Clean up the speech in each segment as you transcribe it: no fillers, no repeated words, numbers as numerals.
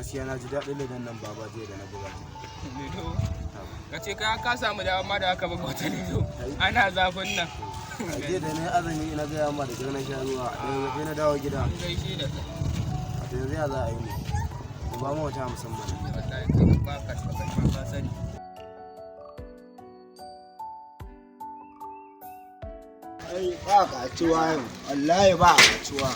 gaskiya na ji daɗin lidan nan baba zai da na buga ta. Lido ka ce ka samu da amma da aka buga wata lido ana zafin nan. Aje da ne azumi ina gaya ma da na sha ruwa da sai na dawo gida. Gaishe da kai. A yanzu ya za a yi ne. Ba mu wata musamman. Wallahi kai ba ka ba sani. Ai ba kaciwa yau, wallahi ba kaciwa.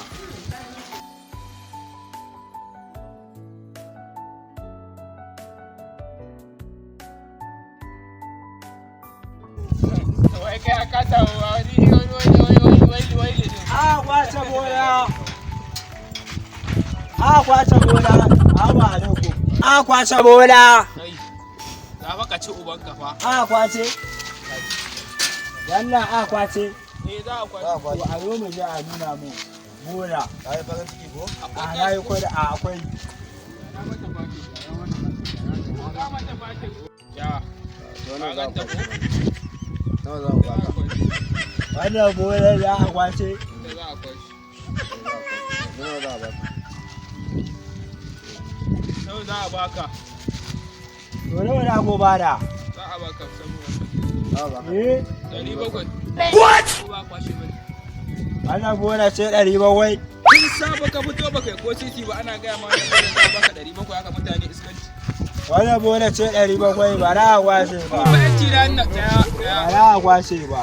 Wai kai aka samu wani ne. A kwace bola. A kwace bola. Amma alaikum. A kwace bola. Kai za fa ka ci uban ka fa. A kwace. Wannan a kwace. Za a kwace. To a zo mu je a nuna mu bola. Ka yi farin ciki ko? A na yi kwada a akwai. Ya. Nawa za ku baka? Wannan bola za a kwace. Za a kwace. Nawa za a baka? Nawa za a baka? To nawa na go bada? Za a baka saboda. Nawa baka? 700. What? Ba kwashe bane. Wannan bola ce 700. Kin saba ka fito baka ko titi ba ana gaya ma wannan bola za baka 700 haka mutane iskanci. Wannan bola ce 700 ba na kwace ba. Ba yanci da nan daya. Ba na kwace ba.